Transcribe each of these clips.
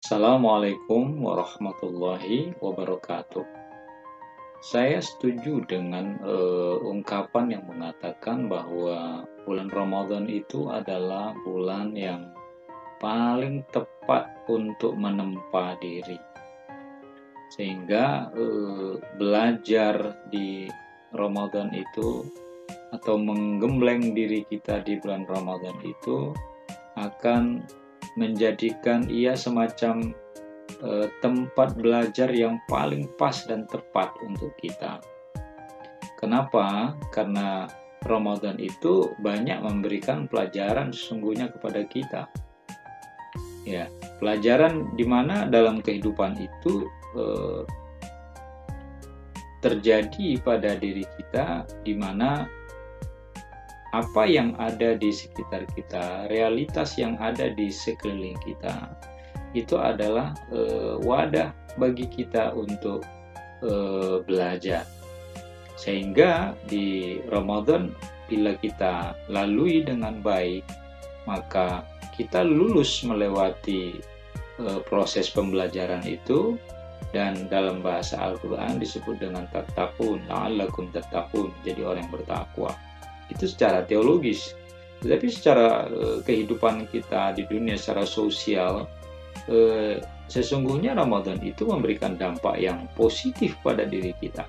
Assalamualaikum warahmatullahi wabarakatuh. Saya setuju dengan ungkapan yang mengatakan bahwa bulan Ramadan itu adalah bulan yang paling tepat untuk menempa diri. Sehingga belajar di Ramadan itu atau menggembleng diri kita di bulan Ramadan itu akan menjadikan ia semacam tempat belajar yang paling pas dan tepat untuk kita. Kenapa? Karena Ramadan itu banyak memberikan pelajaran sesungguhnya kepada kita. Ya, pelajaran di mana dalam kehidupan itu terjadi pada diri kita, di mana apa yang ada di sekitar kita, realitas yang ada di sekeliling kita, itu adalah wadah bagi kita untuk belajar. Sehingga di Ramadan, bila kita lalui dengan baik, maka kita lulus melewati proses pembelajaran itu, dan dalam bahasa Al-Quran disebut dengan tattaqun, la'allakum tattaqun, jadi orang yang bertakwa. Itu secara teologis, tetapi secara kehidupan kita di dunia secara sosial, sesungguhnya Ramadan itu memberikan dampak yang positif pada diri kita.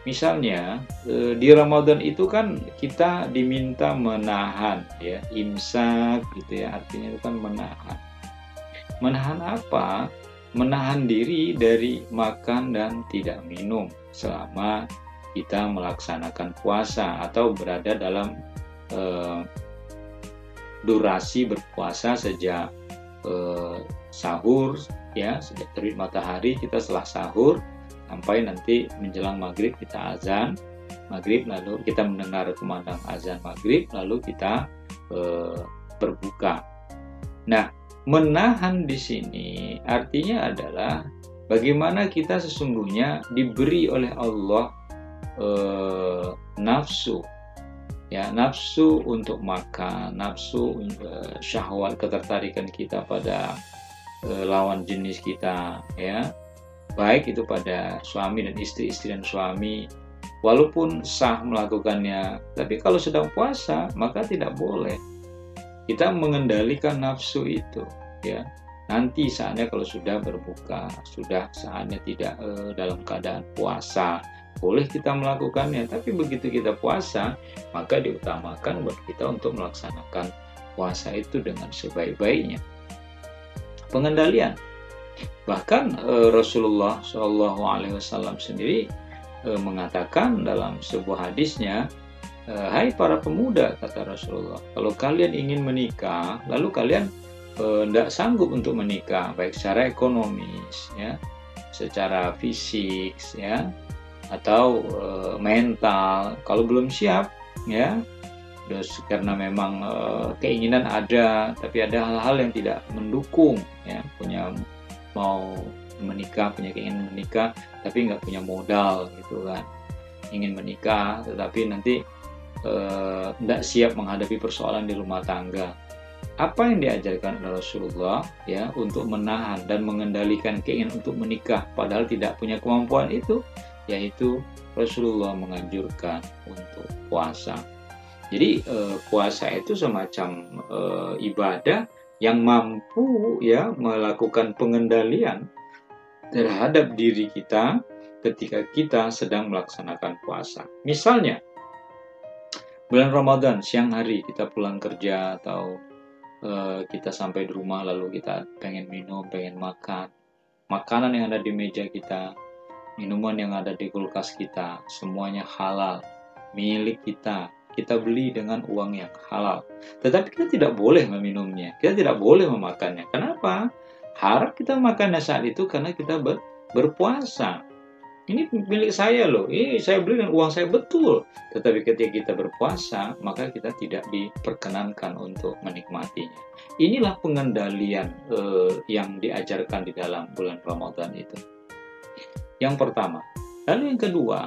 Misalnya di Ramadan itu kan kita diminta menahan, ya, imsak gitu ya, artinya itu kan menahan. Menahan apa? Menahan diri dari makan dan tidak minum selama kita melaksanakan puasa atau berada dalam durasi berpuasa sejak sahur, ya, sejak terbit matahari kita setelah sahur sampai nanti menjelang maghrib kita azan maghrib, lalu kita mendengar kumandang azan maghrib, lalu kita berbuka. Nah, menahan di sini artinya adalah bagaimana kita sesungguhnya diberi oleh Allah nafsu, ya, nafsu untuk makan, nafsu syahwat, ketertarikan kita pada lawan jenis kita, ya, baik itu pada suami dan istri dan suami, walaupun sah melakukannya, tapi kalau sedang puasa maka tidak boleh kita mengendalikan nafsu itu, ya. Nanti saatnya kalau sudah berbuka, sudah saatnya tidak dalam keadaan puasa, boleh kita melakukannya. Tapi begitu kita puasa, maka diutamakan buat kita untuk melaksanakan puasa itu dengan sebaik-baiknya. Pengendalian. Bahkan Rasulullah SAW sendiri mengatakan dalam sebuah hadisnya, hai para pemuda, kata Rasulullah, kalau kalian ingin menikah, lalu kalian tidak sanggup untuk menikah, baik secara ekonomis, ya, secara fisik, ya, atau mental, kalau belum siap, ya, terus karena memang keinginan ada, tapi ada hal-hal yang tidak mendukung, ya, mau menikah, punya keinginan menikah, tapi nggak punya modal, gitu kan, ingin menikah, tetapi nanti tidak siap menghadapi persoalan di rumah tangga. Apa yang diajarkan oleh Rasulullah, ya, untuk menahan dan mengendalikan keinginan untuk menikah padahal tidak punya kemampuan itu, yaitu Rasulullah menganjurkan untuk puasa. Jadi puasa itu semacam ibadah yang mampu, ya, melakukan pengendalian terhadap diri kita ketika kita sedang melaksanakan puasa. Misalnya bulan Ramadan, siang hari kita pulang kerja atau kita sampai di rumah lalu kita pengen minum, pengen makan, makanan yang ada di meja kita, minuman yang ada di kulkas kita, semuanya halal, milik kita, kita beli dengan uang yang halal. Tetapi kita tidak boleh meminumnya, kita tidak boleh memakannya. Kenapa? Harap kita makannya saat itu karena kita berpuasa. Ini milik saya loh, ini saya beli dengan uang saya, betul. Tetapi ketika kita berpuasa, maka kita tidak diperkenankan untuk menikmatinya. Inilah pengendalian yang diajarkan di dalam bulan Ramadan itu. Yang pertama. Lalu yang kedua,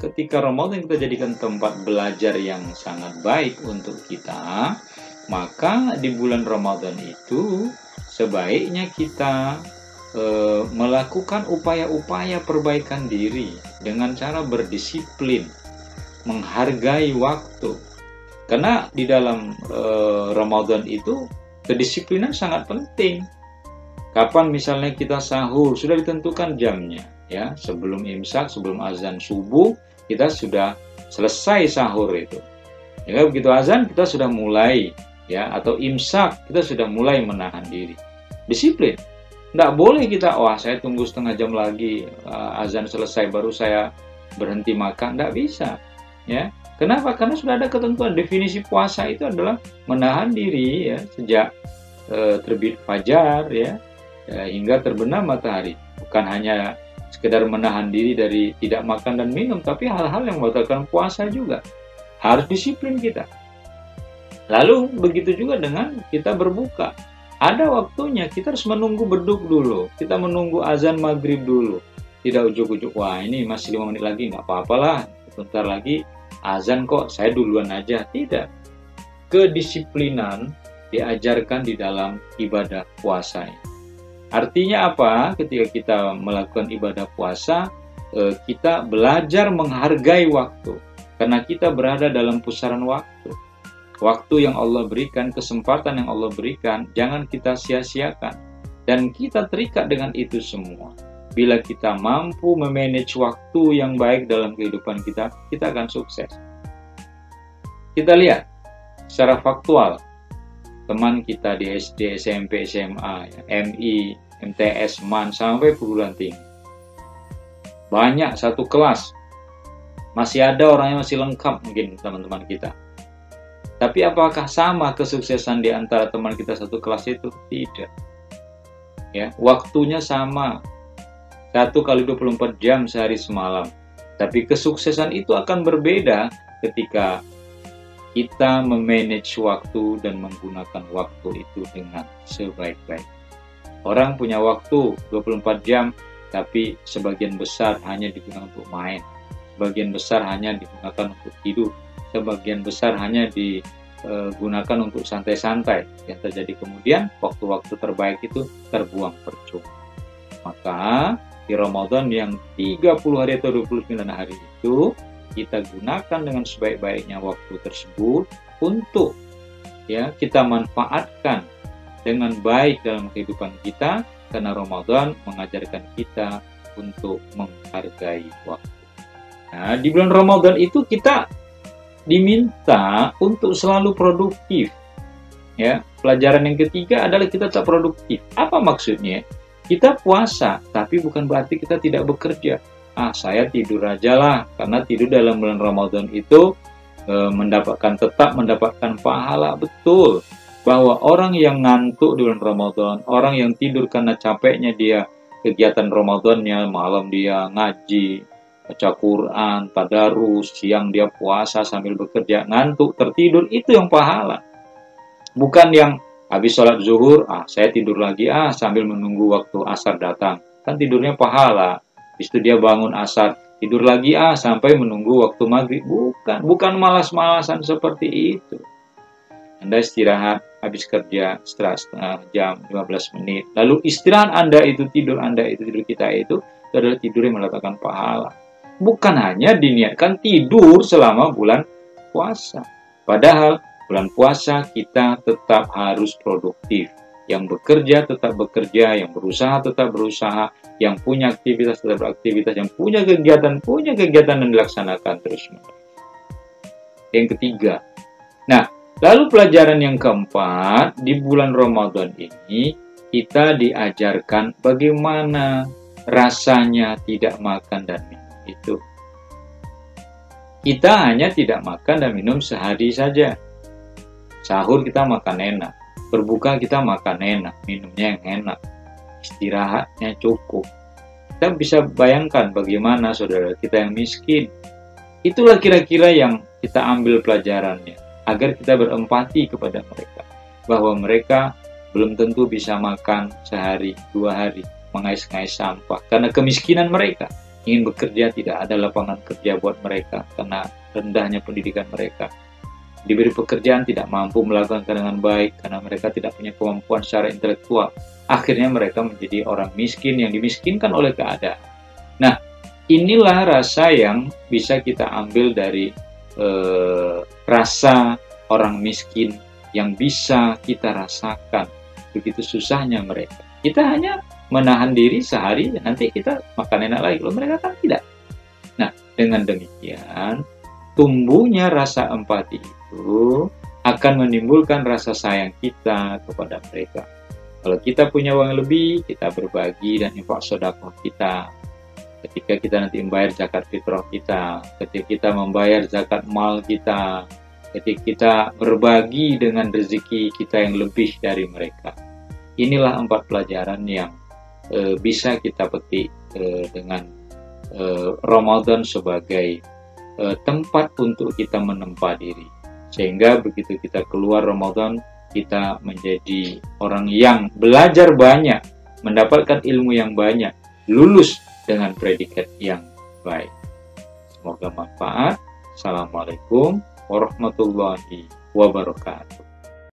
ketika Ramadan kita jadikan tempat belajar yang sangat baik untuk kita, maka di bulan Ramadan itu sebaiknya kita melakukan upaya-upaya perbaikan diri dengan cara berdisiplin, menghargai waktu. Karena di dalam Ramadan itu kedisiplinan sangat penting. Kapan misalnya kita sahur, sudah ditentukan jamnya, ya, sebelum imsak, sebelum azan subuh, kita sudah selesai sahur itu. Ya, begitu azan kita sudah mulai, ya, atau imsak kita sudah mulai menahan diri. Disiplin. Nggak boleh kita, wah saya tunggu setengah jam lagi azan selesai baru saya berhenti makan. Nggak bisa, ya. Kenapa? Karena sudah ada ketentuan. Definisi puasa itu adalah menahan diri, ya, sejak terbit fajar, ya, hingga terbenam matahari. Bukan hanya sekedar menahan diri dari tidak makan dan minum, tapi hal-hal yang membatalkan puasa juga. Harus disiplin kita. Lalu begitu juga dengan kita berbuka. Ada waktunya, kita harus menunggu beduk dulu. Kita menunggu azan maghrib dulu. Tidak ujuk-ujuk, wah ini masih 5 menit lagi, nggak apa-apalah. Sebentar lagi azan kok, saya duluan aja. Tidak. Kedisiplinan diajarkan di dalam ibadah puasa. Artinya apa? Ketika kita melakukan ibadah puasa, kita belajar menghargai waktu. Karena kita berada dalam pusaran waktu. Waktu yang Allah berikan, kesempatan yang Allah berikan, jangan kita sia-siakan. Dan kita terikat dengan itu semua. Bila kita mampu memanage waktu yang baik dalam kehidupan kita, kita akan sukses. Kita lihat secara faktual. Teman kita di SD, SMP, SMA, MI, MTS, MAN, sampai perguruan tinggi. Banyak satu kelas. Masih ada orangnya masih lengkap mungkin teman-teman kita. Tapi apakah sama kesuksesan di antara teman kita satu kelas itu? Tidak. Ya, waktunya sama. 1 kali 24 jam sehari semalam. Tapi kesuksesan itu akan berbeda ketika kita memanage waktu dan menggunakan waktu itu dengan sebaik-baik. Orang punya waktu 24 jam, tapi sebagian besar hanya digunakan untuk main. Sebagian besar hanya digunakan untuk tidur. Sebagian besar hanya digunakan untuk santai-santai. Yang terjadi kemudian, waktu-waktu terbaik itu terbuang percuma. Maka, di Ramadan yang 30 hari atau 29 hari itu, kita gunakan dengan sebaik-baiknya waktu tersebut untuk, ya, kita manfaatkan dengan baik dalam kehidupan kita, karena Ramadan mengajarkan kita untuk menghargai waktu. Nah, di bulan Ramadan itu kita diminta untuk selalu produktif. Ya, pelajaran yang ketiga adalah kita tetap produktif. Apa maksudnya? Kita puasa, tapi bukan berarti kita tidak bekerja. Saya tidur aja lah, karena tidur dalam bulan Ramadan itu tetap mendapatkan pahala. Betul bahwa orang yang ngantuk di bulan Ramadan, orang yang tidur karena capeknya dia kegiatan Ramadannya, malam dia ngaji, baca Quran, tadarus, siang dia puasa sambil bekerja, ngantuk, tertidur, itu yang pahala. Bukan yang habis sholat zuhur, saya tidur lagi sambil menunggu waktu asar datang. Kan tidurnya pahala. Habis itu dia bangun asar, tidur lagi sampai menunggu waktu maghrib. Bukan malas-malasan seperti itu. Anda istirahat, habis kerja setengah jam, 15 menit. Lalu istirahat Anda itu tidur kita itu adalah tidur yang mendatangkan pahala. Bukan hanya diniatkan tidur selama bulan puasa. Padahal bulan puasa kita tetap harus produktif. Yang bekerja tetap bekerja, yang berusaha tetap berusaha, yang punya aktivitas tetap beraktivitas, yang punya kegiatan dan dilaksanakan terus-menerus. Yang ketiga. Nah, lalu pelajaran yang keempat, di bulan Ramadan ini kita diajarkan bagaimana rasanya tidak makan dan minum itu. Kita hanya tidak makan dan minum sehari saja. Sahur kita makan enak, berbuka kita makan enak, minumnya yang enak, istirahatnya cukup. Kita bisa bayangkan bagaimana saudara kita yang miskin. Itulah kira-kira yang kita ambil pelajarannya, agar kita berempati kepada mereka, bahwa mereka belum tentu bisa makan sehari, 2 hari, mengais-ngais sampah, karena kemiskinan mereka. Ingin bekerja, tidak ada lapangan kerja buat mereka, karena rendahnya pendidikan mereka. diberi pekerjaan tidak mampu melakukan dengan baik karena mereka tidak punya kemampuan secara intelektual. Akhirnya mereka menjadi orang miskin yang dimiskinkan oleh keadaan. Nah, inilah rasa yang bisa kita ambil dari rasa orang miskin yang bisa kita rasakan. Begitu susahnya mereka. Kita hanya menahan diri sehari, nanti kita makan enak lagi. Loh, mereka kan tidak. Nah, dengan demikian, tumbuhnya rasa empati itu akan menimbulkan rasa sayang kita kepada mereka. Kalau kita punya uang lebih, kita berbagi dan infak sedekah kita. Ketika kita nanti membayar zakat fitrah kita, ketika kita membayar zakat mal kita, ketika kita berbagi dengan rezeki kita yang lebih dari mereka. Inilah 4 pelajaran yang bisa kita petik dengan Ramadan sebagai tempat untuk kita menempa diri. Sehingga begitu kita keluar Ramadan, kita menjadi orang yang belajar banyak, mendapatkan ilmu yang banyak, lulus dengan predikat yang baik. Semoga manfaat. Assalamualaikum warahmatullahi wabarakatuh.